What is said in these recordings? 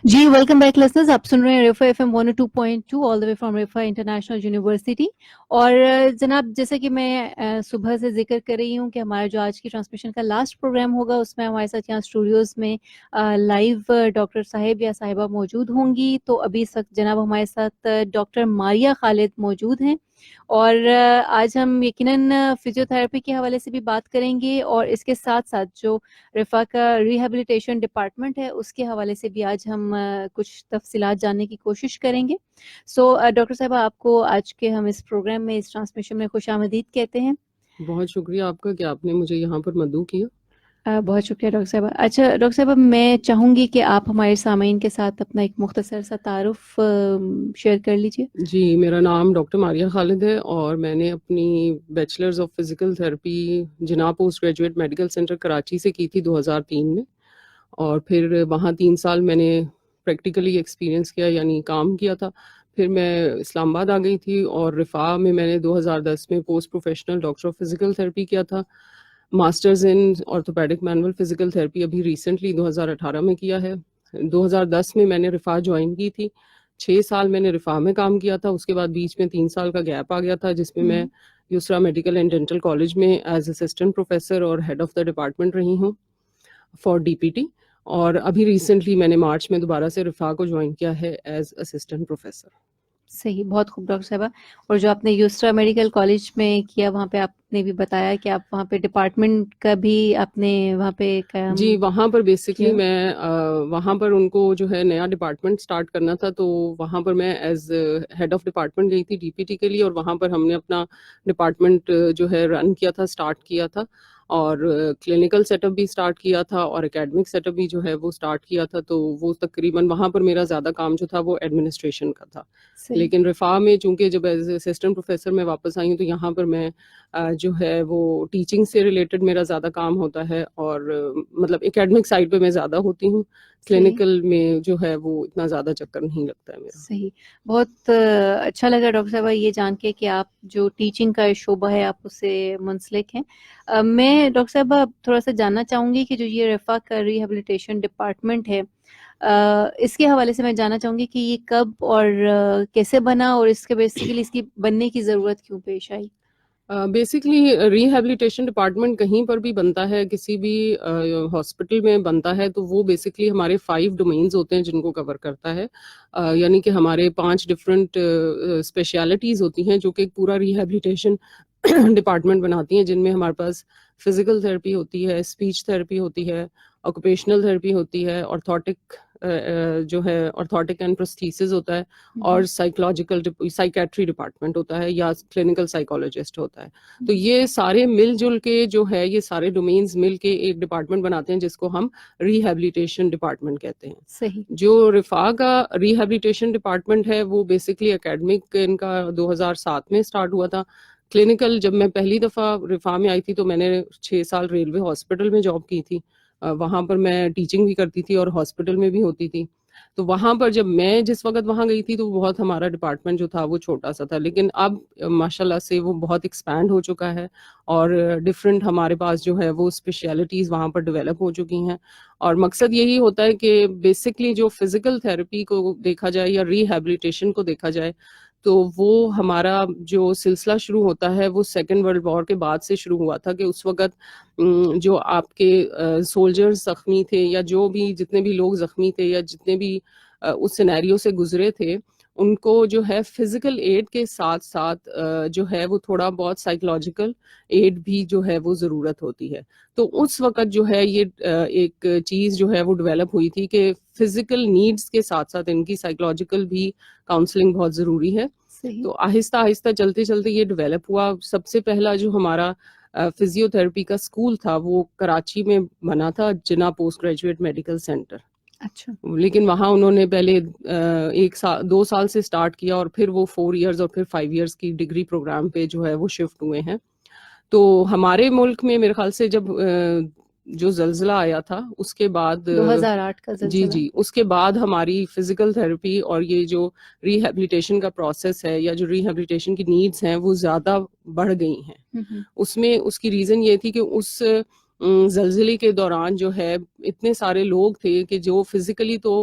जी, welcome back listeners. आप सुन रहे हैं Riphah FM 102.2 all the way from Riphah international university. और जनाब, जैसे कि मैं सुबह से जिक्र कर रही हूँ कि हमारा जो आज की ट्रांसमिशन का लास्ट प्रोग्राम होगा उसमें हमारे साथ यहाँ स्टूडियोज में लाइव डॉक्टर साहिब या साहिबा मौजूद होंगी। तो अभी इस वक्त जनाब हमारे साथ डॉक्टर मारिया खालिद मौजूद हैं। और आज हम यकीनन फिजियोथेरेपी के हवाले से भी बात करेंगे और इसके साथ साथ जो रिफा का रिहैबिलिटेशन डिपार्टमेंट है उसके हवाले से भी आज हम कुछ तफसीलात जानने की कोशिश करेंगे। सो डॉक्टर साहब, आपको आज के हम इस प्रोग्राम में, इस ट्रांसमिशन में खुशामदीद कहते हैं। बहुत शुक्रिया आपका कि आपने मुझे यहाँ पर मदऊ किया। बहुत शुक्रिया डॉक्टर साहब। अच्छा डॉक्टर साहब, अब मैं चाहूँगी कि आप हमारे सामीन के साथ अपना एक मुख्तसर सा तारुफ शेयर कर लीजिए। जी, मेरा नाम डॉक्टर मारिया खालिद है और मैंने अपनी bachelors of physical therapy Jinnah post graduate medical centre Karachi से की थी 2003 में। और फिर वहाँ 3 साल मैंने प्रैक्टिकली एक्सपीरियंस किया, यानी काम किया था। फिर मैं इस्लामाबाद आ गई थी और रिफ़ा में मैंने 2010 में post professional doctor of physical therapy किया था। Masters in orthopaedic manual physical therapy अभी रिसेंटली 2018 में किया है। 2010 में मैंने रिफ़ा ज्वाइन की थी। 6 साल मैंने रिफ़ा में काम किया था। उसके बाद बीच में 3 साल का गैप आ गया था, जिसमें मैं Yusra medical and dental college में एज असिस्टेंट प्रोफेसर और हेड ऑफ द डिपार्टमेंट रही हूँ फॉर डीपीटी। और अभी रिसेंटली मैंने मार्च में दोबारा से रिफ़ा को ज्वाइन किया है एज असिस्टेंट प्रोफेसर। सही, बहुत खूब डॉक्टर साहबा। और जो आपने यूस्ट्रा मेडिकल कॉलेज में किया, वहाँ पे आपने भी बताया कि आप वहाँ पे डिपार्टमेंट का भी आपने वहाँ पे काम जी, वहाँ पर बेसिकली किया। मैं वहाँ पर उनको जो है नया डिपार्टमेंट स्टार्ट करना था, तो वहाँ पर मैं एज हेड ऑफ डिपार्टमेंट गई थी डीपीटी के लिए। और वहाँ पर हमने अपना डिपार्टमेंट जो है रन किया था, स्टार्ट किया था। और क्लिनिकल सेटअप भी स्टार्ट किया था और एकेडमिक सेटअप भी जो है वो स्टार्ट किया था। तो वो तकरीबन वहाँ पर मेरा ज़्यादा काम जो था वो एडमिनिस्ट्रेशन का था। सही। लेकिन रिफ़ा में चूंकि जब एज असिस्टेंट प्रोफेसर मैं वापस आई हूँ, तो यहाँ पर मैं जो है वो टीचिंग से रिलेटेड मेरा ज़्यादा काम होता है। और मतलब एकेडमिक साइड पे मैं ज़्यादा होती हूँ, सही। क्लिनिकल में जो है वो इतना ज़्यादा चक्कर नहीं लगता है मेरा। सही। बहुत अच्छा लगा डॉक्टर साहब ये जान के कि आप जो टीचिंग का शोबा है आप उससे मुंसलिक हैं। मैं डॉक्टर साहब अब थोड़ा सा जानना चाहूँगी कि जो ये रफ़ा का रिहैबिलिटेशन डिपार्टमेंट है, इसके हवाले से मैं जानना चाहूँगी कि ये कब और कैसे बना और इसके बेसिकली इसकी बनने की ज़रूरत क्यों पेश आई। बेसिकली रिहैबिलिटेशन डिपार्टमेंट कहीं पर भी बनता है, किसी भी हॉस्पिटल में बनता है, तो वो बेसिकली हमारे 5 डोमेन्स होते हैं जिनको कवर करता है। यानी कि हमारे 5 डिफरेंट स्पेशलिटीज़ होती हैं जो कि एक पूरा रिहैबिलिटेशन डिपार्टमेंट बनाती हैं, जिनमें हमारे पास फिजिकल थेरेपी होती है, स्पीच थेरेपी होती है, ऑक्यूपेशनल थेरेपी होती है, ऑर्थोटिक जो है ऑर्थोटिक एंड प्रोस्थेसिस होता है, और साइकोलॉजिकल साइकेट्री डिपार्टमेंट होता है या क्लिनिकल साइकोलॉजिस्ट होता है। तो ये सारे मिलजुल के जो है ये सारे डोमेन्स मिल के एक डिपार्टमेंट बनाते हैं जिसको हम रिहैबिलिटेशन डिपार्टमेंट कहते हैं। सही। जो रिफा का रिहैबिलिटेशन डिपार्टमेंट है वो बेसिकली एकेडमिक इनका 2007 में स्टार्ट हुआ था। क्लिनिकल जब मैं पहली दफ़ा रिफा में आई थी तो मैंने 6 साल रेलवे हॉस्पिटल में जॉब की थी। वहाँ पर मैं टीचिंग भी करती थी और हॉस्पिटल में भी होती थी। तो वहाँ पर जब मैं जिस वक़्त वहाँ गई थी तो बहुत हमारा डिपार्टमेंट जो था वो छोटा-सा था, लेकिन अब माशाल्लाह से वो बहुत एक्सपैंड हो चुका है और डिफरेंट हमारे पास जो है वो स्पेशलिटीज़ वहाँ पर डेवलप हो चुकी हैं। और मकसद यही होता है कि बेसिकली जो फिज़िकल थेरेपी को देखा जाए या रिहैबिलिटेशन को देखा जाए, तो वो हमारा जो सिलसिला शुरू होता है वो सेकेंड वर्ल्ड वॉर के बाद से शुरू हुआ था कि उस वक़्त जो आपके सोल्जर्स ज़ख्मी थे या जो भी जितने भी लोग ज़ख्मी थे या जितने भी उस सिनेरियो से गुजरे थे, उनको जो है फिज़िकल एड के साथ-साथ जो है वो थोड़ा बहुत साइकोलॉजिकल एड भी जो है वो ज़रूरत होती है। तो उस वक़्त जो है ये एक चीज़ जो है वो डेवलप हुई थी कि फिज़िकल नीड्स के साथ-साथ इनकी साइकोलॉजिकल भी काउंसलिंग बहुत ज़रूरी है। सही। तो आहिस्ता-आहिस्ता चलते-चलते ये डेवलप हुआ। सबसे पहला जो हमारा फिजियोथेरेपी का स्कूल था वो कराची में बना था, जिन्ना पोस्ट ग्रेजुएट मेडिकल सेंटर। अच्छा। लेकिन वहाँ उन्होंने पहले 1 साल 2 साल से स्टार्ट किया और फिर वो 4 इयर्स और फिर 5 इयर्स की डिग्री प्रोग्राम पे जो है वो शिफ्ट हुए हैं। तो हमारे मुल्क में मेरे ख्याल से जब जो ज़ल्ज़ला आया था उसके बाद 2008 का जी, ज़ल्ज़ला। जी, उसके बाद हमारी फिज़िकल थेरेपी और ये जो रिहैबिलिटेशन का प्रोसेस है या जो रिहैबिलिटेशन की नीड्स हैं वो ज़्यादा बढ़ गई हैं। उसमें उसकी रीज़न ये थी कि उस ज़ल्ज़ले के दौरान जो है इतने सारे लोग थे कि जो फिज़िकली तो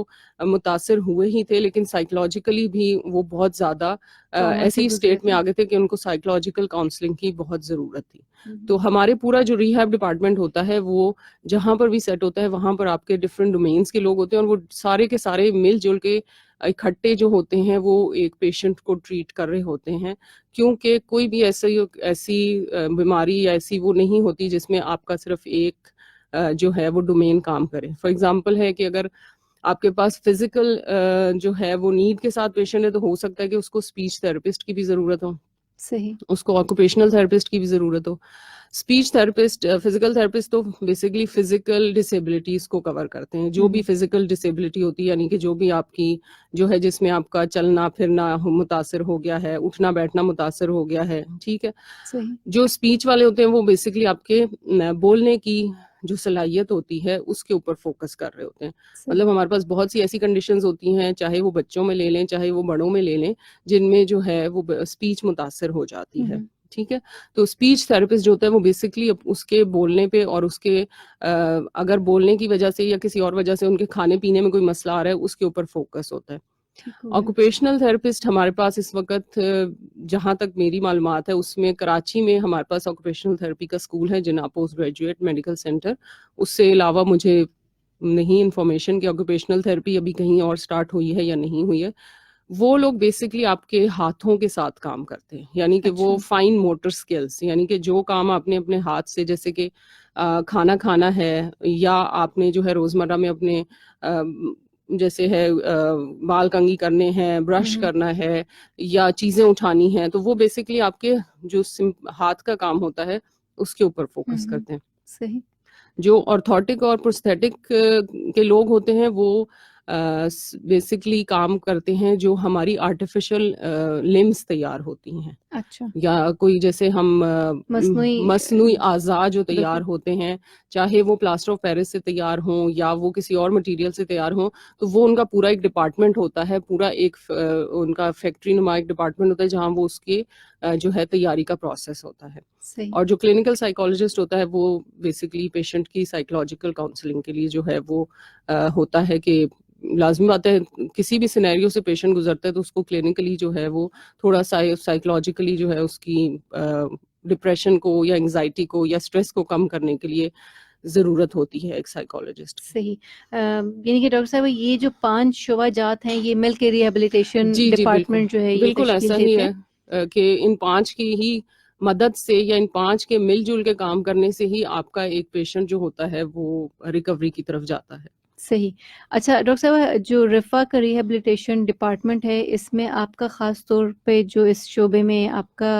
मुतासिर हुए ही थे, लेकिन साइकोलॉजिकली भी वो बहुत ज़्यादा ट्रॉमा से ऐसी गुजरे स्टेट में थे। आ गए थे कि उनको साइकोलॉजिकल काउंसलिंग की बहुत ज़रूरत थी। हम्म, तो हमारे पूरा जो रिहैब डिपार्टमेंट होता है वो जहाँ पर भी सेट होता है वहाँ पर आपके डिफरेंट डोमेन्स के लोग होते हैं, और वो सारे के सारे मिलजुल के इकट्ठे जो होते हैं वो एक पेशेंट को ट्रीट कर रहे होते हैं, क्योंकि कोई भी ऐसी बीमारी या ऐसी वो नहीं होती जिसमें आपका सिर्फ एक जो है वो डोमेन काम करे। फॉर एग्जांपल है कि अगर आपके पास फिजिकल जो है वो नीड के साथ पेशेंट है, तो हो सकता है कि उसको स्पीच थेरेपिस्ट की भी ज़रूरत हो, सही। उसको ऑक्यूपेशनल थेरेपिस्ट की भी ज़रूरत हो। स्पीच थेरेपिस्ट, फिजिकल थेरेपिस्ट तो बेसिकली फिजिकल डिसेबिलिटीज को कवर करते हैं, जो भी फिजिकल डिसेबिलिटी होती है, यानी कि जो भी आपकी जो है जिसमें आपका चलना फिरना मुतासर हो गया है, उठना बैठना मुतासर हो गया है, ठीक है। सही। जो स्पीच वाले होते हैं वो बेसिकली आपके बोलने की जो सलाहियत होती है उसके ऊपर फोकस कर रहे होते हैं। सही। मतलब हमारे पास बहुत सी ऐसी कंडीशंस होती हैं, चाहे वो बच्चों में ले लें चाहे वो बड़ों में ले लें, जिनमें जो है वो स्पीच मुतासर हो जाती है, ठीक है। तो स्पीच थेरेपिस्ट जो होता है वो बेसिकली उसके बोलने पे और उसके अगर बोलने की वजह से या किसी और वजह से उनके खाने पीने में कोई मसला आ रहा है उसके ऊपर फोकस होता है। ठीक हो गया। ऑक्यूपेशनल थेरेपिस्ट हमारे पास इस वक्त जहाँ तक मेरी मालूमात है उसमें कराची में हमारे पास ऑक्यूपेशनल थेरेपी का स्कूल है, जिन्ना पोस्ट ग्रेजुएट मेडिकल सेंटर। उससे अलावा मुझे नहीं इन्फॉर्मेशन कि ऑक्यूपेशनल थेरेपी अभी कहीं और स्टार्ट हुई है या नहीं हुई है। वो लोग बेसिकली आपके हाथों के साथ काम करते हैं, यानी कि वो अच्छा। फाइन मोटर स्किल्स, यानी कि जो काम आपने अपने हाथ से, जैसे कि खाना खाना है या आपने जो है रोजमर्रा में अपने जैसे है बाल कंघी करने हैं, ब्रश करना है या चीजें उठानी हैं, तो वो बेसिकली आपके जो हाथ का काम होता है उसके ऊपर फोकस करते हैं। सही। जो ऑर्थोटिक और प्रोस्थेटिक के लोग होते हैं वो बेसिकली काम करते हैं जो हमारी आर्टिफिशियल लिम्स तैयार होती हैं, अच्छा। या कोई जैसे हम मसनूई आज़ा जो तैयार बिल्कुल। होते हैं, चाहे वो प्लास्टर ऑफ पेरिस से तैयार हों या वो किसी और मटेरियल से तैयार हों, तो वो उनका पूरा एक डिपार्टमेंट होता है, पूरा एक उनका फैक्ट्री नुमा एक डिपार्टमेंट होता है जहाँ वो उसकी जो है तैयारी का प्रोसेस होता है। सही। और जो क्लिनिकल साइकोलॉजिस्ट होता है वो बेसिकली पेशेंट की साइकोलॉजिकल काउंसलिंग के लिए जो है वो होता है कि लाजमी बात है किसी भी सिनेरियो से पेशेंट गुजरता है तो उसको क्लिनिकली जो है वो थोड़ा साइकोलॉजिकली जो है उसकी डिप्रेशन को या एंजाइटी को या स्ट्रेस को कम करने के लिए ज़रूरत होती है एक साइकोलॉजिस्ट की। सही। यानी कि डॉक्टर साहब ये जो 5 शोबाजात हैं ये मिल के रिहेबिलिटेशन जी जी बिल्कुल डिपार्टमेंट जो है ये बिल्कुल तश्कील ऐसा ही देते है हैं। कि इन 5 की ही मदद से या इन 5 के मिलजुल के काम करने से ही आपका एक पेशेंट जो होता है वो रिकवरी की तरफ जाता है। सही। अच्छा डॉक्टर साहब जो रिफा का रिहेबिलिटेशन डिपार्टमेंट है इसमें आपका ख़ास तौर पे जो इस शोबे में आपका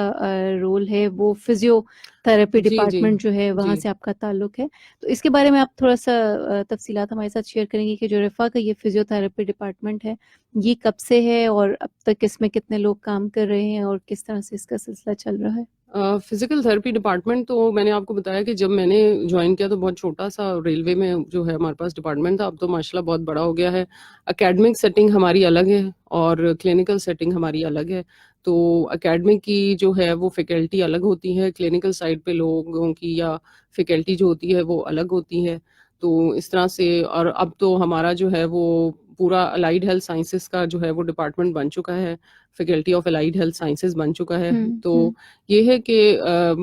रोल है वो फिजियोथेरेपी जी जी डिपार्टमेंट जो है वहाँ जी से आपका ताल्लुक है, तो इसके बारे में आप थोड़ा सा तफसीलात हमारे साथ शेयर करेंगे कि जो रिफा का ये फिजियोथेरेपी डिपार्टमेंट है ये कब से है और अब तक इसमें कितने लोग काम कर रहे हैं और किस तरह से इसका सिलसिला चल रहा है? फिजिकल थेरेपी डिपार्टमेंट तो मैंने आपको बताया कि जब मैंने ज्वाइन किया तो बहुत छोटा सा रेलवे में जो है हमारे पास डिपार्टमेंट था, अब तो माशाल्लाह बहुत बड़ा हो गया है। एकेडमिक सेटिंग हमारी अलग है और क्लिनिकल सेटिंग हमारी अलग है। तो एकेडमिक की जो है वो फैकल्टी अलग होती है, क्लिनिकल साइड पे लोगों की या फैकल्टी जो होती है वो अलग होती है। तो इस तरह से, और अब तो हमारा जो है वो पूरा अलाइड हेल्थ साइंसेस का जो है वो डिपार्टमेंट बन चुका है, faculty of allied health sciences बन चुका है। तो ये है कि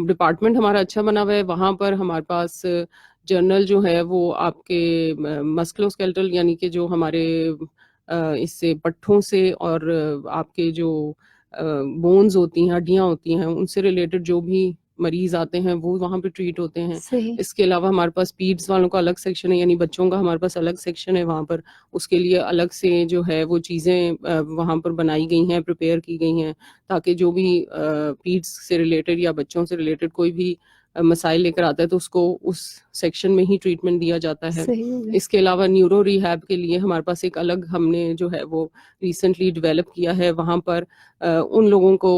डिपार्टमेंट हमारा अच्छा बना हुआ है। वहाँ पर हमारे पास जर्नल जो है वो आपके मस्कुलोस्केलेटल यानी कि जो हमारे इससे पट्ठों से और आपके जो बोन्स होती हैं, हड्डियाँ होती हैं, उनसे रिलेटेड जो भी मरीज आते हैं वो वहाँ पे ट्रीट होते हैं। सही। इसके अलावा हमारे पास पीड्स वालों का अलग सेक्शन है, यानी बच्चों का हमारे पास अलग सेक्शन है वहाँ पर। उसके लिए अलग से जो है वो चीज़ें वहाँ पर बनाई गई हैं, प्रिपेयर की गई हैं, ताकि जो भी पीड्स से रिलेटेड या बच्चों से रिलेटेड कोई भी मसाइल लेकर आता है तो उसको उस सेक्शन में ही ट्रीटमेंट दिया जाता है। सही हो गया। इसके अलावा न्यूरो रिहैब के लिए हमारे पास एक अलग हमने जो है वो रिसेंटली डेवलप किया है। वहाँ पर उन लोगों को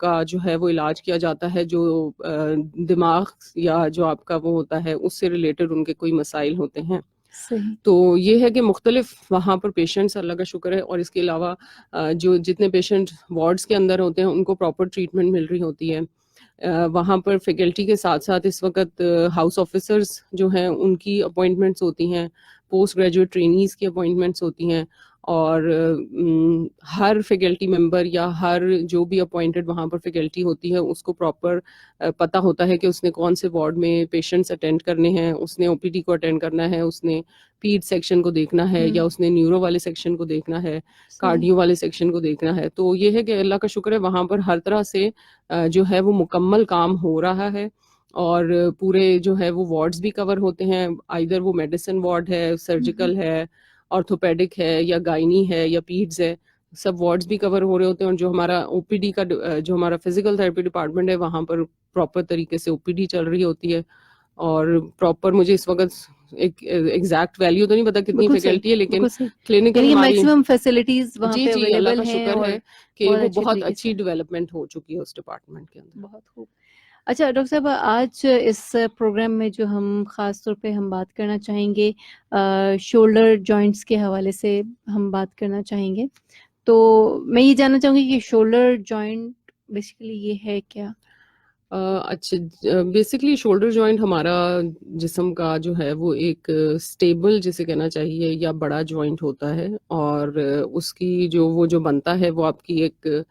का जो है वो इलाज किया जाता है जो दिमाग या जो आपका वो होता है उससे रिलेटेड उनके कोई मसाइल होते हैं। सही। तो ये है कि मुख्तलिफ वहाँ पर पेशेंट्स, अल्लाह का शुक्र है, और इसके अलावा जो जितने पेशेंट वार्ड्स के अंदर होते हैं उनको प्रॉपर ट्रीटमेंट मिल रही होती है। वहाँ पर फैकल्टी के साथ साथ इस वक्त हाउस ऑफिसर्स जो हैं उनकी अपॉइंटमेंट्स होती हैं, पोस्ट ग्रेजुएट ट्रेनीज की अपॉइंटमेंट्स होती हैं, और हर फैकल्टी मेंबर या हर जो भी अपॉइंटेड वहाँ पर फैकल्टी होती है उसको प्रॉपर पता होता है कि उसने कौन से वार्ड में पेशेंट्स अटेंड करने हैं, उसने ओपीडी को अटेंड करना है, उसने पीड सेक्शन को देखना है, या उसने न्यूरो वाले सेक्शन को देखना है, कार्डियो वाले सेक्शन को देखना है। तो ये है कि अल्लाह का शुक्र है वहाँ पर हर तरह से जो है वो मुकम्मल काम हो रहा है, और पूरे जो है वो वार्ड्स भी कवर होते हैं, आइदर वो मेडिसिन वार्ड है, सर्जिकल है, ऑर्थोपेडिक है, या गायनी है, या पीड्स है, सब वार्ड्स भी कवर हो रहे होते हैं। और जो हमारा ओपीडी का जो हमारा फिजिकल थेरेपी डिपार्टमेंट है वहाँ पर प्रॉपर तरीके से ओपीडी चल रही होती है। और प्रॉपर मुझे इस वक्त एक एग्जैक्ट वैल्यू तो नहीं पता कितनी फैकल्टी है, लेकिन क्लिनिकल मैक्सिमम फैसिलिटीज वहाँ पे जी अल्लाह का अवेलेबल हैं शुक्र है कि बहुत वो अच्छे बहुत तरीके अच्छी से। डेवलपमेंट हो चुकी है उस डिपार्टमेंट के अंदर। बहुत खूब। अच्छा डॉक्टर साहब, आज इस प्रोग्राम में जो हम ख़ास तौर पे हम बात करना चाहेंगे शोल्डर जॉइंट्स के हवाले से हम बात करना चाहेंगे। तो मैं ये जानना चाहूँगी कि शोल्डर जॉइंट बेसिकली ये है क्या? अच्छा, बेसिकली शोल्डर जॉइंट हमारा जिस्म का जो है वो एक स्टेबल जिसे कहना चाहिए या बड़ा जॉइंट होता है, और उसकी जो बनता है वो आपकी एक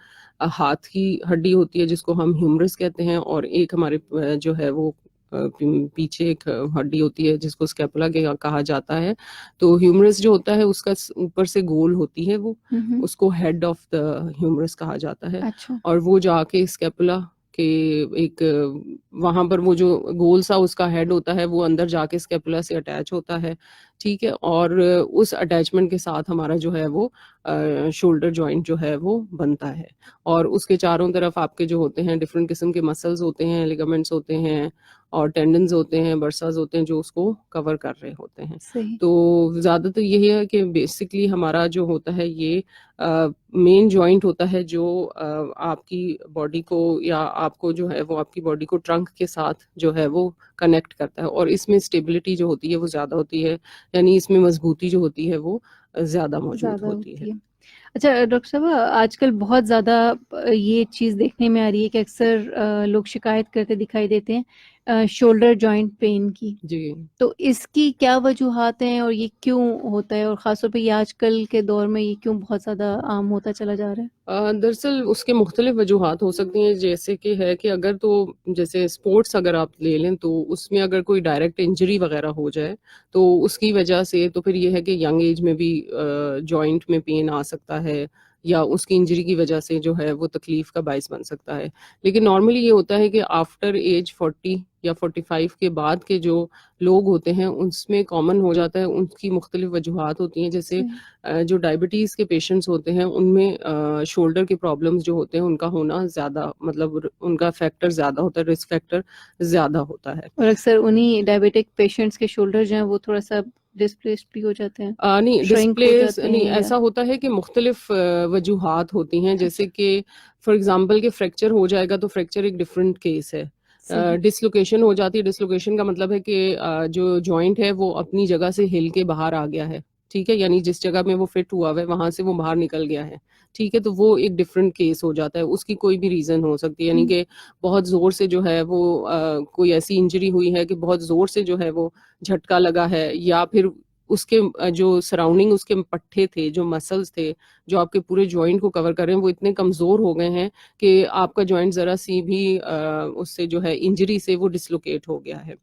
हाथ की हड्डी होती है जिसको हम ह्यूमरस कहते हैं, और एक हमारे जो है वो पीछे एक हड्डी होती है जिसको स्कैपुला के कहा जाता है। तो ह्यूमरस जो होता है उसका ऊपर से गोल होती है वो, उसको हेड ऑफ द ह्यूमरस कहा जाता है। अच्छा। और वो जाके स्कैपुला के एक वहां पर वो जो गोल सा उसका हेड होता है वो अंदर जाके स्कैपुला से अटैच होता है, ठीक है। और उस अटैचमेंट के साथ हमारा जो है वो शोल्डर जॉइंट जो है वो बनता है, और उसके चारों तरफ आपके जो होते हैं डिफरेंट किस्म के मसल्स होते हैं, लिगामेंट्स होते हैं, और टेंडन्स होते हैं, बर्सास होते हैं जो उसको कवर कर रहे होते हैं। सही। तो ज़्यादातर यही है कि बेसिकली हमारा जो होता है ये मेन जॉइंट होता है जो आपकी बॉडी को या आपको जो है वो आपकी बॉडी को ट्रंक के साथ जो है वो कनेक्ट करता है, और इसमें स्टेबिलिटी जो होती है वो ज़्यादा होती है, यानी इसमें मजबूती जो होती है वो ज़्यादा मौजूद होती है। अच्छा डॉक्टर साहब, आजकल बहुत ज़्यादा ये चीज़ देखने में आ रही है कि अक्सर लोग शिकायत करते दिखाई देते हैं शोल्डर जॉइंट पेन की। जी, तो इसकी क्या वजूहात हैं और ये क्यों होता है, और ख़ासतौर पे ये आजकल के दौर में ये क्यों बहुत ज़्यादा आम होता चला जा रहा है? दरअसल उसके मुख्तलिफ वजूहात हो सकती हैं, जैसे कि है कि अगर तो जैसे स्पोर्ट्स अगर आप ले लें तो उसमें अगर कोई डायरेक्ट इंजरी वगैरह हो जाए तो उसकी वजह से तो फिर ये है कि यंग एज में भी जॉइंट में पेन आ सकता है, या उसकी इंजरी की वजह से जो है वो तकलीफ का बायस बन सकता है। लेकिन नॉर्मली ये होता है कि आफ्टर एज 40 या 45 के बाद के जो लोग होते हैं उसमें कॉमन हो जाता है, उनकी मुख्तलिफ वजूहात होती हैं। जैसे जो डायबिटीज़ के पेशेंट्स होते हैं उनमें शोल्डर के प्रॉब्लम्स जो होते हैं उनका होना ज़्यादा, मतलब उनका फैक्टर ज़्यादा होता है, रिस्क फैक्टर ज़्यादा होता है। और अक्सर उन्हीं डायबिटिक पेशेंट्स के शोल्डर जो हैं वो थोड़ा सा डिस्प्लेस्ड भी हो जाते हैं, नहीं श्रिंक हो डिस्प्लेस जाते नहीं, हैं, ऐसा होता है कि मुख्तलिफ वजूहात होती हैं। जैसे कि फॉर एग्जांपल कि फ्रैक्चर हो जाएगा तो फ्रैक्चर एक डिफरेंट केस है। डिसलोकेशन हो जाती है, डिसलोकेशन का मतलब है कि जो जॉइंट है वो अपनी जगह से हिल के बाहर आ गया है, ठीक है, यानी जिस जगह में वो फिट हुआ है वहां से वो बाहर निकल गया है, ठीक है। तो वो एक डिफरेंट केस हो जाता है, उसकी कोई भी रीजन हो सकती है, यानी कि बहुत जोर से जो है वो कोई ऐसी इंजरी हुई है कि बहुत जोर से जो है वो झटका लगा है, या फिर उसके जो सराउंडिंग उसके पट्टे थे, जो मसल्स थे जो आपके पूरे जॉइंट को कवर कर रहे हैं वो इतने कमजोर हो गए हैं कि आपका जॉइंट जरा सी भी उससे जो है इंजरी से वो डिसलोकेट हो गया है।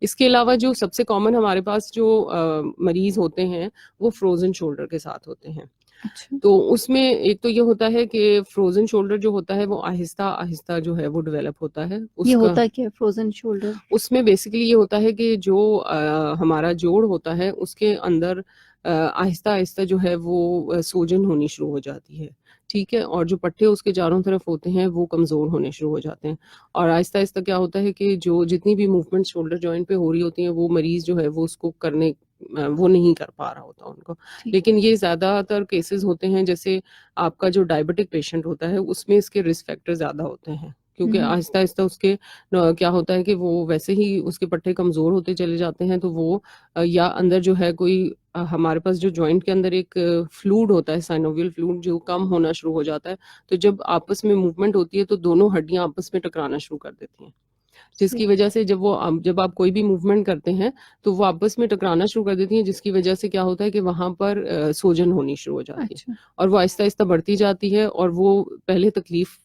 इसके अलावा जो सबसे कॉमन हमारे पास जो मरीज होते हैं वो फ्रोजन शोल्डर के साथ होते हैं। अच्छा। तो उसमें एक तो ये होता है कि फ्रोजन शोल्डर जो होता है वो आहिस्ता आहिस्ता जो है वो डेवलप होता है। ये उसका होता क्या है फ्रोजन शोल्डर? उसमें बेसिकली ये होता है कि जो हमारा जोड़ होता है उसके अंदर आहिस्ता आहिस्ता जो है वो सूजन होनी शुरू हो जाती है, ठीक है, और जो पट्टे उसके चारों तरफ होते हैं वो कमज़ोर होने शुरू हो जाते हैं। और आहिस्ता आहिस्ता क्या होता है कि जो जितनी भी मूवमेंट शोल्डर जॉइंट पे हो रही होती हैं वो मरीज जो है वो उसको करने वो नहीं कर पा रहा होता उनको। लेकिन ये ज़्यादातर केसेस होते हैं, जैसे आपका जो डायबिटिक पेशेंट होता है उसमें इसके रिस्क फैक्टर ज़्यादा होते हैं, क्योंकि आहिस्ता आहिस्ता उसके क्या होता है कि वो वैसे ही उसके पट्टे कमज़ोर होते चले जाते हैं, तो वो या अंदर जो है कोई हमारे पास जो जॉइंट के अंदर एक फ्लूइड होता है, साइनोवियल फ्लूइड, जो कम होना शुरू हो जाता है। तो जब आपस में मूवमेंट होती है तो दोनों हड्डियां आपस में टकराना शुरू कर देती हैं, जिसकी सही। वजह से जब आप कोई भी मूवमेंट करते हैं तो वो आपस में टकराना शुरू कर देती हैं, जिसकी वजह से क्या होता है कि वहां पर सूजन होनी शुरू हो जाती है अच्छा। और वो आहिस्ता आहिस्ता बढ़ती जाती है और वो पहले तकलीफ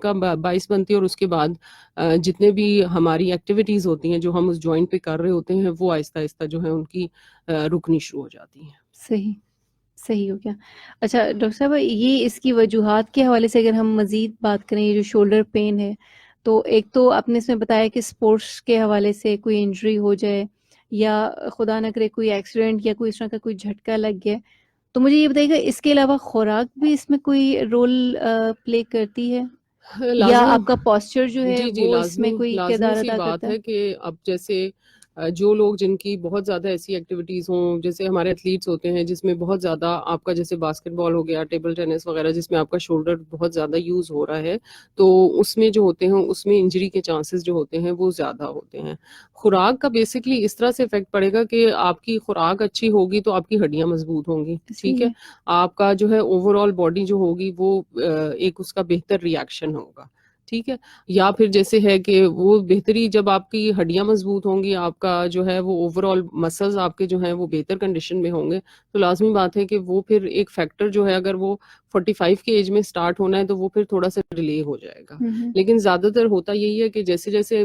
का बाइस बनती है और उसके बाद जितने भी हमारी एक्टिविटीज होती हैं जो हम उस जॉइंट पे कर रहे होते हैं वो आहिस्ता आहिस्ता जो है उनकी रुकनी शुरू हो जाती हैं। सही। सही हो गया। अच्छा डॉक्टर साहब, ये इसकी वजूहात के हवाले से अगर हम मजीद बात करें, ये जो शोल्डर पेन है, तो एक तो आपने इसमें बताया कि स्पोर्ट्स के हवाले से कोई इंजरी हो जाए या खुदा न करे कोई एक्सीडेंट या कोई इस तरह का कोई झटका लग गया, तो मुझे ये बताइएगा इसके अलावा खुराक भी इसमें कोई रोल प्ले करती है या लाजमी। आपका पोस्चर जो है जी, जी, वो लाज़मी इसमें कोई लाज़मी किरदार सी अदा बात करता है? है कि अब जैसे जो लोग जिनकी बहुत ज़्यादा ऐसी एक्टिविटीज़ हों, जैसे हमारे एथलीट्स होते हैं जिसमें बहुत ज़्यादा आपका जैसे बास्केटबॉल हो गया, टेबल टेनिस वगैरह जिसमें आपका शोल्डर बहुत ज़्यादा यूज़ हो रहा है, तो उसमें जो होते हैं उसमें इंजरी के चांसेस जो होते हैं वो ज़्यादा होते हैं। खुराक का बेसिकली इस तरह से इफ़ेक्ट पड़ेगा कि आपकी खुराक अच्छी होगी तो आपकी हड्डियाँ मज़बूत होंगी, ठीक सही है? है। आपका जो है ओवरऑल बॉडी जो होगी वो एक उसका बेहतर रिएक्शन होगा, ठीक है? या फिर जैसे है कि वो बेहतरी जब आपकी हड्डियां मजबूत होंगी, आपका जो है वो ओवरऑल मसल्स आपके जो हैं वो बेहतर कंडीशन में होंगे, तो लाजमी बात है कि वो फिर एक फैक्टर जो है अगर वो 45 की एज में स्टार्ट होना है तो वो फिर थोड़ा सा डिले हो जाएगा। हम्म। लेकिन ज़्यादातर होता यही है कि जैसे जैसे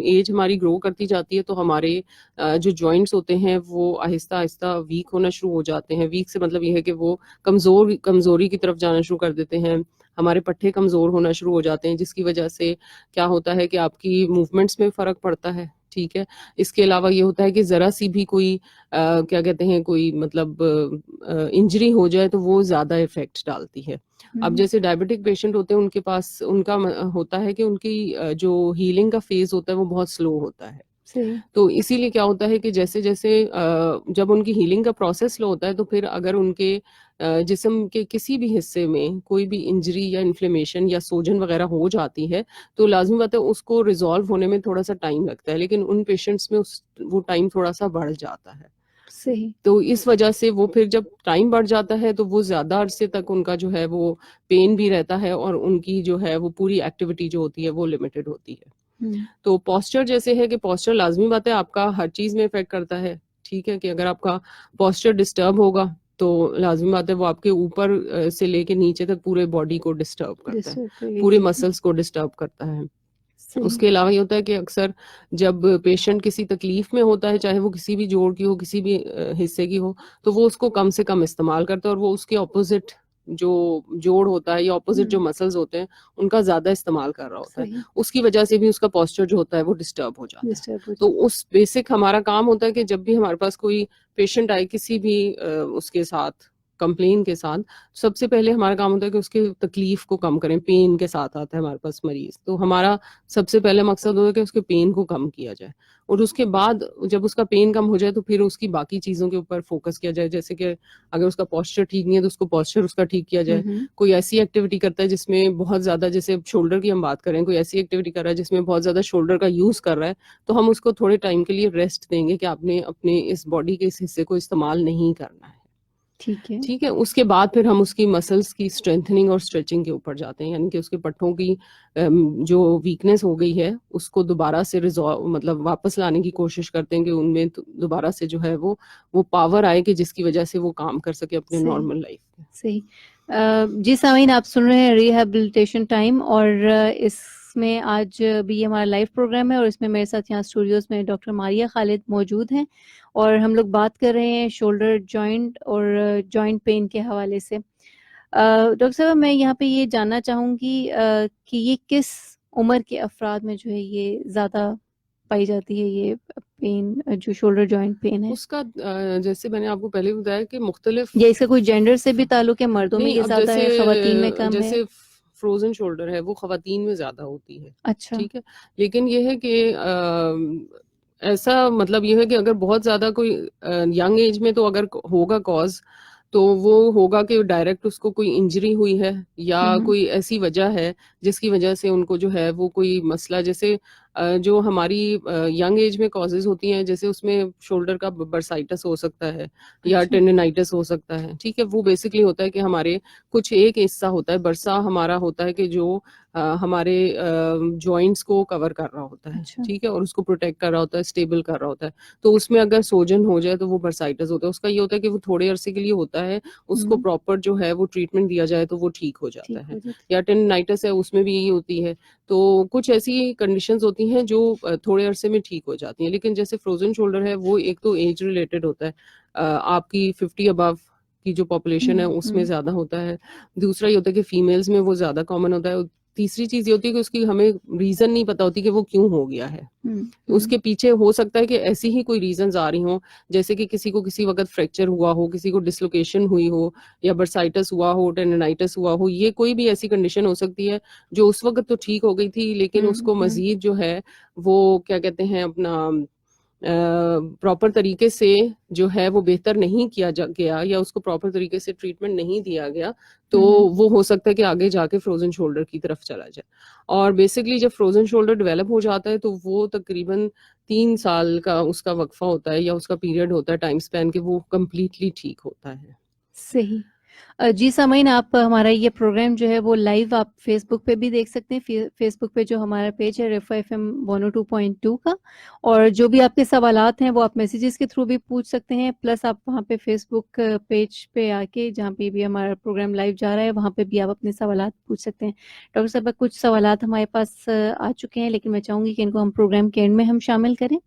एज हमारी ग्रो करती जाती है तो हमारे जो जॉइंट्स होते हैं वो आहिस्ता आहिस्ता वीक होना शुरू हो जाते हैं। वीक से मतलब ये है कि वो कमज़ोरी की तरफ जाना शुरू कर देते हैं, हमारे पट्टे कमज़ोर होना शुरू हो जाते हैं, जिसकी वजह से क्या होता है कि आपकी मूवमेंट्स में फ़र्क पड़ता है, ठीक है? इसके अलावा ये होता है कि ज़रा सी भी कोई क्या कहते हैं कोई मतलब इंजरी हो जाए तो वो ज़्यादा इफ़ेक्ट डालती है। अब जैसे डायबिटिक पेशेंट होते हैं उनके पास उनका होता है कि उनकी जो हीलिंग का फ़ेज़ होता है वो बहुत स्लो होता है। सही। तो इसीलिए क्या होता है कि जैसे-जैसे जब उनकी हीलिंग का प्रोसेस स्लो होता है तो फिर अगर उनके जिस्म के किसी भी हिस्से में कोई भी इंजरी या इन्फ्लेमेशन या सूजन वगैरह हो जाती है, तो लाज़मी बात है उसको रिज़ॉल्व होने में थोड़ा-सा टाइम लगता है, लेकिन उन पेशेंट्स में वो टाइम थोड़ा-सा बढ़ जाता है। सही। तो इस वजह से वो फिर जब टाइम बढ़ जाता है तो वो ज़्यादा अरसे तक उनका जो है वो पेन भी रहता है और उनकी जो है वो पूरी एक्टिविटी जो होती है वो लिमिटेड होती है। हम्म। तो पोस्चर जैसे है कि पोस्चर लाज़मी बात है आपका हर चीज़ में इफ़ेक्ट करता है, ठीक है? कि अगर आपका पोस्चर डिस्टर्ब होगा तो लाज़मी बात है वो आपके ऊपर से लेके नीचे तक पूरे बॉडी को डिस्टर्ब करता है, डिस्टर्ब करिए, पूरे ठीक है। मसल्स को डिस्टर्ब करता है। सही। उसके अलावा ये होता है कि अक्सर जब पेशेंट किसी तकलीफ में होता है, चाहे वो किसी भी जोड़ की हो, किसी भी हिस्से की हो, तो वो उसको कम से कम इस्तेमाल करता है और वो उसके ऑपोज़िट जो जोड़ होता है या ऑपोज़िट जो मसल्स होते हैं, उनका ज़्यादा इस्तेमाल कर रहा होता है। सही। उसकी वजह से भी उसका पोस्चर जो होता है वो डिस्टर्ब हो जाता है। डिस्टर्ब हो तो जाए। उस बेसिक हमारा काम होता है कि जब भी हमारे पास कोई पेशेंट आए किसी भी उसके साथ कंप्लेन के साथ, सबसे पहले हमारा काम होता है कि उसकी तकलीफ को कम करें, पेन के साथ आता है हमारे पास मरीज़। तो हमारा सबसे पहले मकसद होता है कि उसके पेन को कम किया जाए और उसके बाद जब उसका पेन कम हो जाए तो फिर उसकी बाकी चीज़ों के ऊपर फोकस किया जाए। जैसे कि अगर उसका पोस्चर ठीक नहीं है तो उसको पोस्चर उसका ठीक किया जाए। कोई ऐसी एक्टिविटी करता है जिसमें बहुत ज़्यादा, जैसे शोल्डर की हम बात करें, कोई ऐसी एक्टिविटी कर रहा है जिसमें बहुत ज़्यादा शोल्डर का यूज़ कर रहा है, तो हम उसको थोड़े टाइम के लिए रेस्ट देंगे कि आपने अपने इस बॉडी के इस हिस्से को इस्तेमाल नहीं करना है। ठीक है। ठीक है, उसके बाद फिर हम उसकी मसल्स की स्ट्रेंथनिंग और स्ट्रेचिंग के ऊपर जाते हैं, यानी कि उसके पट्टों की जो वीकनेस हो गई है उसको दोबारा से रिजॉल्व मतलब वापस लाने की कोशिश करते हैं कि उनमें दोबारा से जो है वो पावर आए कि जिसकी वजह से वो काम कर सके अपने सही। नॉर्मल लाइफ में। सही। जी सामीन, आप सुन रहे हैं रिहैबिलिटेशन टाइम और इसमें आज भी ये हमारा लाइव प्रोग्राम है और इसमें मेरे साथ यहाँ स्टूडियोज में डॉक्टर मारिया खालिद मौजूद हैं और हम लोग बात कर रहे हैं शोल्डर जॉइंट और जॉइंट पेन के हवाले से। डॉक्टर साहब, मैं यहाँ पे ये जानना चाहूँगी कि ये किस उम्र के अफराद में जो है ये ज़्यादा पाई जाती है, ये पेन जो शोल्डर जॉइंट पेन है, उसका जैसे मैंने आपको पहले भी बताया कि मुख्तलिफ या इसका कोई जेंडर से भी ताल्लुक है, मर्दों में नहीं, ये अब ज़्यादा है, खवातीन में कम है? जैसे फ्रोजन शोल्डर है वो खवातीन में ज्यादा होती है, अच्छा। ठीक है। लेकिन ये है कि ऐसा मतलब ये है कि अगर बहुत ज्यादा कोई यंग एज में तो अगर होगा कॉज, तो वो होगा कि डायरेक्ट उसको कोई इंजरी हुई है या कोई ऐसी वजह है जिसकी वजह से उनको जो है वो कोई मसला, जैसे जो हमारी यंग एज में कॉजेज होती हैं, जैसे उसमें शोल्डर का बर्साइटिस हो सकता है या अच्छा। टेंडिनाइटिस हो सकता है, ठीक है। वो बेसिकली होता है कि हमारे कुछ एक हिस्सा होता है, बरसा हमारा होता है कि जो हमारे जॉइंट्स को कवर कर रहा होता है, अच्छा। ठीक है, और उसको प्रोटेक्ट कर रहा होता है, स्टेबल कर रहा होता है। तो उसमें अगर सोजन हो जाए तो वो बर्साइटिस होता है। उसका ये होता है कि वो थोड़े अरसे के लिए होता है, उसको प्रॉपर जो है वो ट्रीटमेंट दिया जाए तो वो ठीक हो जाता ठीक है। हो जाती या टेंडिनाइटिस है, उसमें भी यही होती है। तो कुछ ऐसी कंडीशंस होती हैं जो थोड़े अरसे में ठीक हो जाती हैं। लेकिन जैसे फ्रोजन शोल्डर है, वो एक तो एज रिलेटेड होता है, आपकी 50 अबव की जो पॉपुलेशन है उसमें ज्यादा होता है। दूसरा ये होता है कि फीमेल्स में वो ज्यादा कॉमन होता है। और तीसरी चीज ये होती है कि उसकी हमें रीजन नहीं पता होती कि वो क्यों हो गया है। उसके पीछे हो सकता है कि ऐसी ही कोई रीजंस आ रही हो, जैसे कि किसी को किसी वक्त फ्रैक्चर हुआ हो, किसी को डिसलोकेशन हुई हो, या बर्साइटिस हुआ हो, टेंडिनाइटिस हुआ हो। ये कोई भी ऐसी कंडीशन हो सकती है जो उस वक्त तो ठीक हो गई थी, लेकिन उसको मजीद जो है वो क्या कहते हैं अपना प्रॉपर तरीके से जो है वो बेहतर नहीं किया गया, या उसको प्रॉपर तरीके से ट्रीटमेंट नहीं दिया गया, तो वो हो सकता है कि आगे जाके फ्रोजन शोल्डर की तरफ चला जाए। और बेसिकली जब फ्रोजन शोल्डर डेवलप हो जाता है तो वो तकरीबन 3 साल का उसका वक्फा होता है, या उसका पीरियड होता है, टाइम स्पैन के, वो कम्प्लीटली ठीक होता है। सही। जी समईन, आप हमारा ये प्रोग्राम जो है वो लाइव आप फेसबुक पे भी देख सकते हैं। फेसबुक पे जो हमारा पेज है रेफा FM 102.2 का, और जो भी आपके सवालात हैं वो आप मैसेजेस के थ्रू भी पूछ सकते हैं। प्लस आप वहाँ पे फेसबुक पेज पे आके जहाँ पे भी हमारा प्रोग्राम लाइव जा रहा है वहाँ पे भी आप अपने सवालात पूछ सकते हैं। डॉक्टर साहब, कुछ सवालात हमारे पास आ चुके हैं, लेकिन मैं चाहूँगी कि इनको हम प्रोग्राम के एंड में हम शामिल करें।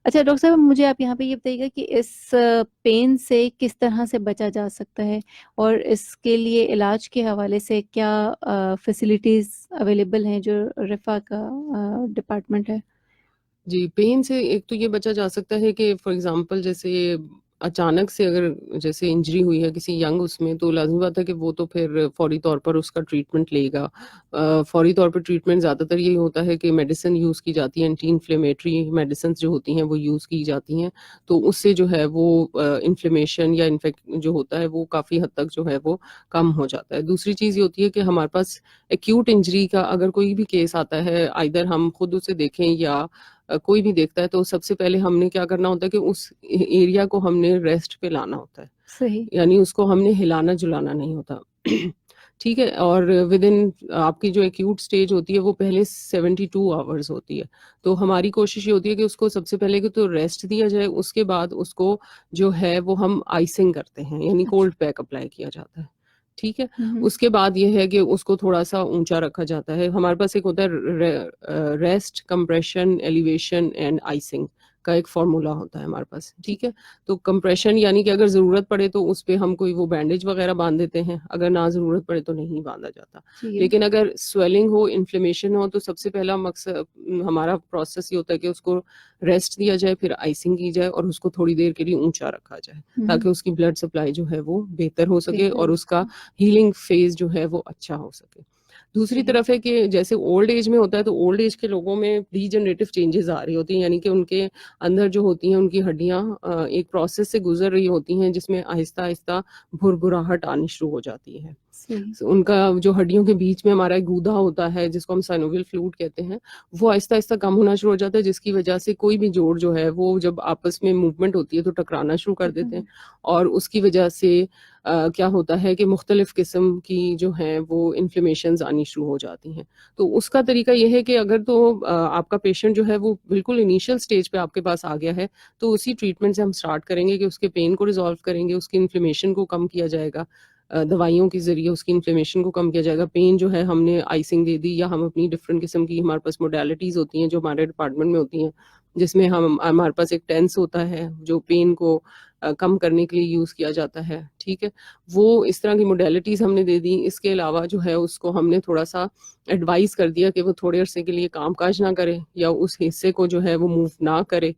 अच्छा डॉक्टर साहब, मुझे आप यहाँ पे ये बताइएगा कि इस पेन से किस तरह से बचा जा सकता है, और इसके लिए इलाज के हवाले से क्या फैसिलिटीज अवेलेबल हैं जो रिफा का डिपार्टमेंट है। जी, पेन से एक तो ये बचा जा सकता है कि फॉर एग्जांपल जैसे अचानक से अगर जैसे इंजरी हुई है किसी यंग उसमें, तो लाज़मी बात है कि वो तो फिर फौरी तौर पर उसका ट्रीटमेंट लेगा। फौरी तौर पर ट्रीटमेंट ज़्यादातर यही होता है कि मेडिसिन यूज़ की जाती है, एंटी इन्फ्लेमेटरी मेडिसिन जो होती हैं वो यूज़ की जाती हैं। तो उससे जो है वो इन्फ्लेमेशन या इन्फेक्ट जो होता है वो काफ़ी हद तक जो है वो कम हो जाता है। दूसरी चीज़ ये होती है कि हमारे पास एक्यूट इंजरी का अगर कोई भी केस आता है, आइदर हम खुद उसे देखें या कोई भी देखता है, तो सबसे पहले हमने क्या करना होता है कि उस एरिया को हमने रेस्ट पे लाना होता है, सही। यानी उसको हमने हिलाना जुलाना नहीं होता। ठीक है। और विद इन आपकी जो एक्यूट स्टेज होती है वो पहले 72 आवर्स होती है। तो हमारी कोशिश ये होती है कि उसको सबसे पहले तो रेस्ट दिया जाए, उसके बाद उसको जो है वो हम आइसिंग करते हैं, यानी अच्छा। कोल्ड पैक अप्लाई किया जाता है। ठीक है। उसके बाद ये है कि उसको थोड़ा सा ऊंचा रखा जाता है। हमारे पास एक होता है rest, compression, elevation and icing का एक फॉर्मूला होता है हमारे पास। ठीक है। तो कंप्रेशन यानी कि अगर जरूरत पड़े तो उस पे हम कोई वो बैंडेज वगैरह बांध देते हैं, अगर ना जरूरत पड़े तो नहीं बांधा जाता। लेकिन अगर स्वेलिंग हो, इन्फ्लेमेशन हो, तो सबसे पहला मकसद हमारा प्रोसेस ये होता है कि उसको रेस्ट दिया जाए, फिर आइसिंग की जाए और उसको थोड़ी देर के लिए ऊंचा रखा जाए, ताकि उसकी ब्लड सप्लाई जो है वो बेहतर हो सके और उसका हीलिंग फेज जो है वो अच्छा हो सके। दूसरी तरफ है कि जैसे ओल्ड एज में होता है, तो ओल्ड एज के लोगों में डीजनरेटिव चेंजेस आ रही होती हैं, यानी कि उनके अंदर जो होती हैं उनकी हड्डियां एक प्रोसेस से गुजर रही होती हैं जिसमें आहिस्ता आहिस्ता भुरभुराहट आनी शुरू हो जाती है। उनका जो हड्डियों के बीच में हमारा एक गूदा होता है जिसको हम साइनोवियल फ्लूइड कहते हैं, वो आहिस्ता आहिस्ता कम होना शुरू हो जाता है, जिसकी वजह से कोई भी जोड़ जो है वो जब आपस में मूवमेंट होती है तो टकराना शुरू कर देते हैं, और उसकी वजह से क्या होता है कि मुख्तलिफ किस्म की जो है वो इन्फ्लेमेशंस आनी शुरू हो जाती हैं। तो उसका तरीका यह है कि अगर तो आपका पेशेंट जो है वो बिल्कुल इनिशियल स्टेज पे आपके पास आ गया है, तो उसी ट्रीटमेंट से हम स्टार्ट करेंगे कि उसके पेन को रिजॉल्व करेंगे, उसकी इन्फ्लेमेशन को कम किया जाएगा, दवाइयों के जरिए उसकी इन्फ्लेमेशन को कम किया जाएगा। पेन जो है हमने आइसिंग दे दी, या हम अपनी डिफरेंट किस्म की हमारे पास मोडेलिटीज होती हैं जो हमारे डिपार्टमेंट में होती हैं, जिसमें हमारे पास एक टेंस होता है जो पेन को कम करने के लिए यूज किया जाता है। ठीक है। वो इस तरह की मोडेलिटीज हमने दे दी। इसके अलावा जो है उसको हमने थोड़ा सा एडवाइस कर दिया कि वो थोड़े अरसे के लिए काम काज ना करे या उस हिस्से को जो है वो मूव ना करे।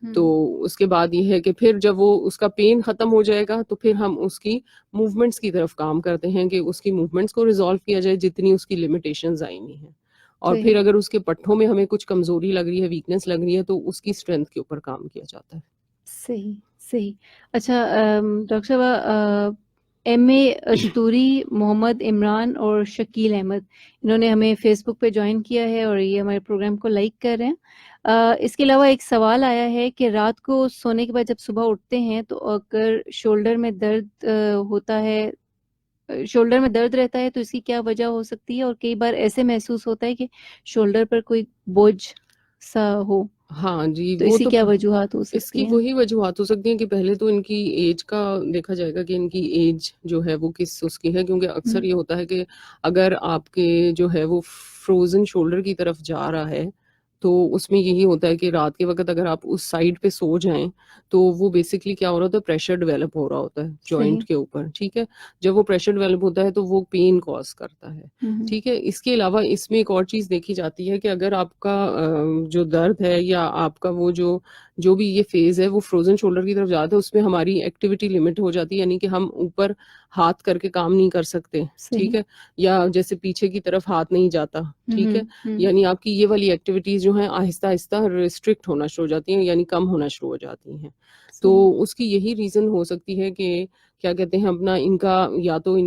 तो उसके बाद ये है कि फिर जब वो उसका पेन खत्म हो जाएगा तो फिर हम उसकी मूवमेंट्स की तरफ काम करते हैं कि उसकी मूवमेंट्स को रिजॉल्व किया जाए जितनी उसकी लिमिटेशंस आई हुई हैं। और फिर अगर उसके पट्टों में हमें कुछ कमजोरी लग रही है, वीकनेस लग रही है, तो उसकी स्ट्रेंथ के ऊपर काम किया जाता है। सही। सही। अच्छा डॉक्टर साहब, MA अस्तूरी, मोहम्मद इमरान और शकील अहमद, इन्होंने हमें फेसबुक पे ज्वाइन किया है और ये हमारे प्रोग्राम को लाइक कर रहे हैं। इसके अलावा एक सवाल आया है कि रात को सोने के बाद जब सुबह उठते हैं तो अगर शोल्डर में दर्द होता है, शोल्डर में दर्द रहता है तो इसकी क्या वजह हो सकती है, और कई बार ऐसे महसूस होता है कि शोल्डर पर कोई बोझ सा हो, हाँ जी, तो वो इसकी तो क्या वजूहात हो सकती इसकी हैं? वही वजूहात हो सकती हैं कि पहले तो इनकी एज का देखा जाएगा कि इनकी एज जो है वो किस उसकी है, क्योंकि अक्सर ये होता है कि अगर आपके जो है वो फ्रोजन शोल्डर की तरफ जा रहा है, तो उसमें यही होता है कि रात के वक़्त अगर आप उस साइड पे सो जाएँ, तो वो बेसिकली क्या हो रहा होता है, प्रेशर डेवलप हो रहा होता है जॉइंट सही। के ऊपर, ठीक है? जब वो प्रेशर डेवलप होता है तो वो पेन कॉज़ करता है, ठीक है? इसके अलावा इसमें एक और चीज़ देखी जाती है कि अगर आपका जो दर्द है या आपका वो जो भी ये फेज़ है वो फ्रोज़न शोल्डर की तरफ जाता है, उसमें हमारी एक्टिविटी लिमिट हो जाती है, यानी कि हम ऊपर हाथ करके काम नहीं कर सकते, ठीक सही। है? या जैसे पीछे की तरफ हाथ नहीं जाता, ठीक है? यानी आपकी ये वाली एक्टिविटीज़ जो हैं आहिस्ता-आहिस्ता रिस्ट्रिक्ट होना शुरू हो जाती हैं, यानी कम होना शुरू हो जाती हैं। तो सही। उसकी यही रीज़न हो सकती है कि क्या कहते हैं अपना इनका या तो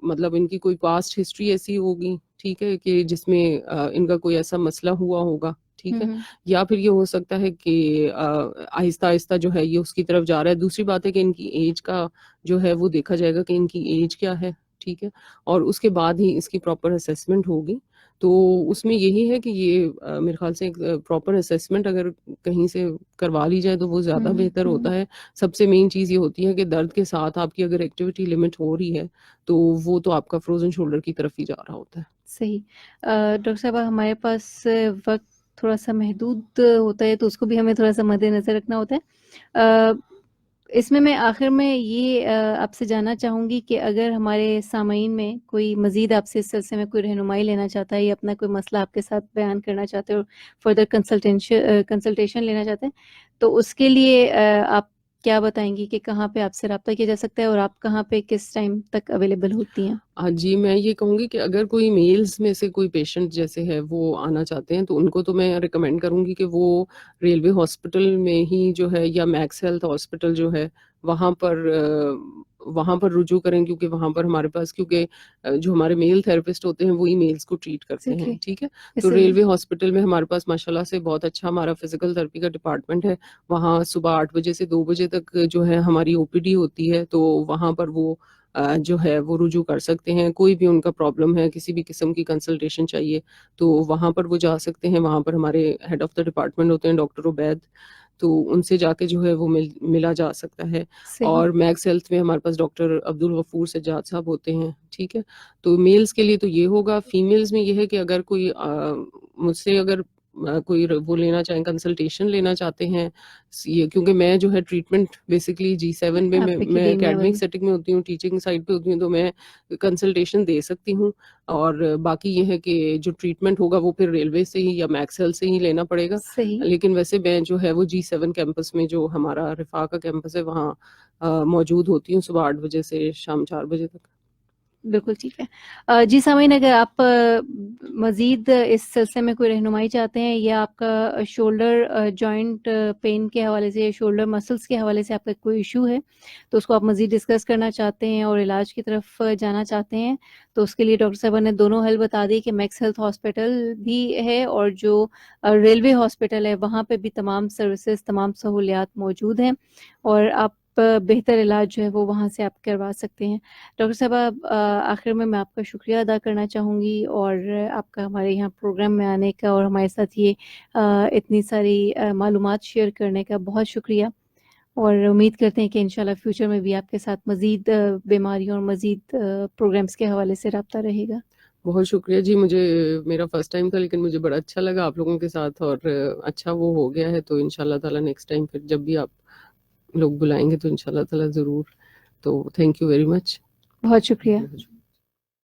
मतलब इनकी कोई पास्ट हिस्ट्री ऐसी होगी, ठीक है? कि जिसमें इनका कोई ऐसा मसला हुआ होगा, ठीक है? या फिर ये हो सकता है कि आहिस्ता-आहिस्ता जो है ये उसकी तरफ जा रहा है। दूसरी बात है कि इनकी एज का जो है वो देखा जाएगा कि इनकी एज क्या है, ठीक है? और उसके बाद ही इसकी प्रॉपर असेसमेंट होगी। तो उसमें यही है कि ये मेरे ख़्याल से एक प्रॉपर असेसमेंट अगर कहीं से करवा ली जाए तो वो ज़्यादा बेहतर होता है। सबसे मेन चीज़ ये होती है कि दर्द के साथ आपकी अगर एक्टिविटी लिमिट हो रही है, तो वो तो आपका फ्रोज़न शोल्डर की तरफ ही जा रहा होता है। सही। डॉक्टर साहबा, हमारे पास वक़्त थोड़ा-सा महदूद होता है, तो उसको भी हमें थोड़ा-सा मद्देनज़र रखना होता है। अ, इसमें मैं आखिर में ये आपसे जानना चाहूँगी कि अगर हमारे सामईन में कोई मज़ीद आपसे इस सिलसिले में कोई रहनुमाई लेना चाहता है या अपना कोई मसला आपके साथ बयान करना चाहते हो, फर्दर कंसल्टेशन लेना चाहते हैं, तो उसके लिए आप क्या बताएँगी कि कहाँ पे आपसे राब्ता किया जा सकता है और आप कहाँ पे किस टाइम तक अवेलेबल होती हैं? जी, मैं ये कहूँगी कि अगर कोई मेल्स में से कोई पेशेंट जैसे है वो आना चाहते हैं, तो उनको तो मैं रिकमेंड करूँगी कि वो रेलवे हॉस्पिटल में ही जो है या मैक्स हेल्थ हॉस्पिटल जो है, वहाँ पर रुजू करें, क्योंकि वहाँ पर हमारे पास क्योंकि जो हमारे मेल थेरेपिस्ट होते हैं, वही मेल्स को ट्रीट करते हैं, एग्ज़ैक्टली। ठीक है? तो इससे रेलवे हॉस्पिटल में हमारे पास माशाल्लाह से बहुत अच्छा हमारा फिज़िकल थेरेपी का डिपार्टमेंट है। वहाँ सुबह 8 बजे से 2 बजे तक जो है हमारी ओपीडी होती है, तो वहाँ पर वो जो है वो रुजू कर सकते हैं। कोई भी उनका प्रॉब्लम है, किसी भी किस्म की कंसल्टेशन चाहिए, तो वहाँ पर वो जा सकते हैं। वहाँ पर हमारे हेड ऑफ़ द डिपार्टमेंट होते हैं डॉक्टर उबैद, तो उनसे जाके जो है वो मिला जा सकता है। सही। और मैक्स हेल्थ में हमारे पास डॉक्टर अब्दुल गफूर सज्जाद साहब होते हैं, ठीक है? तो मेल्स के लिए तो ये होगा। फीमेल्स में ये है कि अगर कोई मुझसे अगर कोई वो लेना चाहें, कंसल्टेशन लेना चाहते हैं, ये क्योंकि मैं जो है ट्रीटमेंट बेसिकली G7 में आप मैं एकेडेमिया एकेडमिक वाली। सेटिंग में होती हूँ, टीचिंग साइड पे होती हूँ, तो मैं कंसल्टेशन दे सकती हूँ। और बाकी ये है कि जो ट्रीटमेंट होगा वो फिर रेलवे से ही या मैक्स हेल्थ से ही लेना पड़ेगा। सही। लेकिन वैसे मैं जो है वो G7 कैंपस में, जो हमारा रिफ़ा का कैंपस है, वहाँ मौजूद होती हूँ सुबह 8 बजे से शाम 4 बजे तक। बिल्कुल ठीक है। जी सामीन, अगर आप मज़ीद इस सिलसिले में कोई रहनुमाई चाहते हैं या आपका शोल्डर जॉइंट पेन के हवाले से, शोल्डर मसल्स के हवाले से आपका कोई इशू है, तो उसको आप मज़ीद डिस्कस करना चाहते हैं और इलाज की तरफ जाना चाहते हैं, तो उसके लिए डॉक्टर साहबा ने दोनों हल बता दिए कि मैक्स हेल्थ हॉस्पिटल भी है और जो रेलवे हॉस्पिटल है वहाँ पे भी तमाम सर्विसेज, तमाम सहूलियात मौजूद हैं और आप बेहतर इलाज जो है वो वहाँ से आप करवा सकते हैं। डॉक्टर साहब, आखिर में मैं आपका शुक्रिया अदा करना चाहूँगी और आपका हमारे यहाँ प्रोग्राम में आने का और हमारे साथ ये इतनी सारी मालूमात शेयर करने का बहुत शुक्रिया, और उम्मीद करते हैं कि इंशाल्लाह फ्यूचर में भी आपके साथ मज़ीद बीमारियों और मज़ीद प्रोग्राम्स के हवाले से रब्ता रहेगा। बहुत शुक्रिया जी, मुझे मेरा फर्स्ट टाइम था, लेकिन मुझे बड़ा अच्छा लगा आप लोगों के साथ, और अच्छा वो हो गया है, तो इंशाल्लाह ताला नेक्स्ट टाइम फिर जब भी आप लोग बुलाएँगे तो इंशाल्लाह ताला ज़रूर। तो थैंक यू वेरी मच। बहुत शुक्रिया।